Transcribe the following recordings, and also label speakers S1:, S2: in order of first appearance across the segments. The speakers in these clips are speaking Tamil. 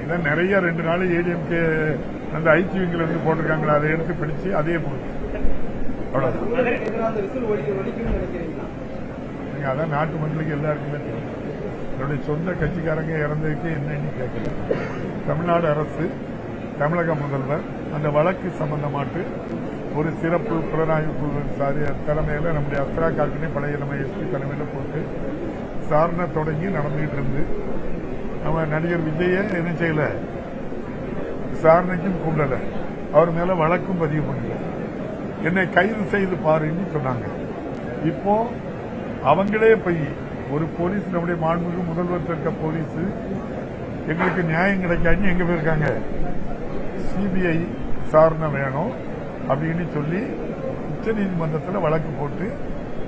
S1: இதான் நிறைய 2 நாள் ஏடிஎம்கே அந்த ஐசிவிங்கில் இருந்து போட்டிருக்காங்களா, அதை எடுத்து பிடிச்சு அதே போட்டு அதான் நாட்டு மக்களுக்கு எல்லாருக்குமே தெரியும். என்னுடைய சொந்த கட்சிக்காரங்க இறந்ததுக்கு என்னன்னு கேட்கல. தமிழ்நாடு அரசு, தமிழக முதல்வர் அந்த வழக்கு சம்பந்தமாட்டு ஒரு சிறப்பு புலனாய்வு குழு தலைமையில் நம்முடைய அஸ்ரா கார்கினை பழைய நம்ம எஸ்பி தலைமையில் போட்டு விசாரணை தொடங்கி நடந்துகிட்டு இருந்து நம்ம நடிகர் விஜய என்ன செய்யல, விசாரணைக்கும் கூடல, அவர் மேல வழக்கும் பதிவு பண்ணல, என்னை கைது செய்து பாருன்னு சொன்னாங்க. இப்போ அவங்களே போய் ஒரு போலீஸ், நம்முடைய மாண்புமிகு முதல்வர் இருக்க போலீஸ் எங்களுக்கு நியாயம் கிடைக்காது எங்க போயிருக்காங்க, சிபிஐ விசாரணை வேணும் அப்படின்னு சொல்லி உச்ச நீதிமன்றத்தில் வழக்கு போட்டு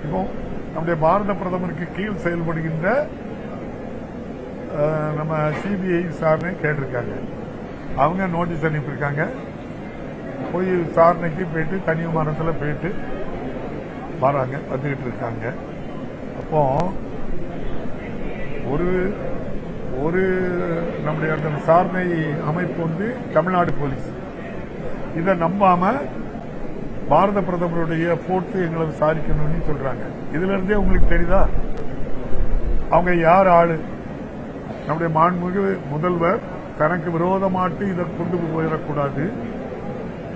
S1: இப்போ நம்முடைய பாரத பிரதமருக்கு கீழ் செயல்படுகின்ற நம்ம சிபிஐ விசாரணை கேட்டிருக்காங்க. அவங்க நோட்டீஸ் அனுப்பியிருக்காங்க. போய் விசாரணைக்கு போயிட்டு தனி விமானத்தில் போயிட்டு வராங்க, வந்துகிட்டு இருக்காங்க. அப்போ ஒரு நம்முடைய அந்த விசாரணை அமைப்பு வந்து தமிழ்நாடு போலீஸ் இதை நம்பாம பாரத பிரதமருடைய போட்டு எங்களை விசாரிக்கணும்னு சொல்றாங்க. இதுல இருந்தே உங்களுக்கு தெரியுதா அவங்க யார் ஆளு? நம்முடைய மாண்புமிகு முதல்வர் தனக்கு விரோதமாட்டு இதை கொண்டு போயிடக்கூடாது,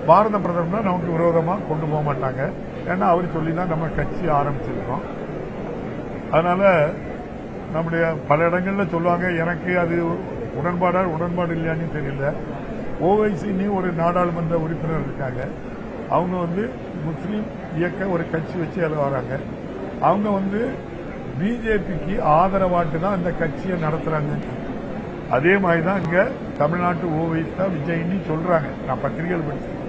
S1: பாரத பிரதமர் நமக்கு விரோதமா கொண்டு போக மாட்டாங்க. ஏன்னா அவர் சொல்லிதான் நம்ம கட்சி ஆரம்பிச்சிருக்கோம். அதனால நம்முடைய பல இடங்கள்ல சொல்லுவாங்க, எனக்கு அது உடன்பாடு இல்லையான்னு தெரியல. ஓவைசி ஒரு நாடாளுமன்ற உறுப்பினர் இருக்காங்க, அவங்க வந்து முஸ்லீம் இயக்க ஒரு கட்சி வச்சு வராங்க. அவங்க பிஜேபிக்கு ஆதரவாட்டு தான் இந்த கட்சியை நடத்துறாங்க. அதே மாதிரிதான் இங்க தமிழ்நாட்டு ஓவைசி தான் விஜய்னு சொல்றாங்க. நான் பத்திரிகைகள் படிச்சேன்.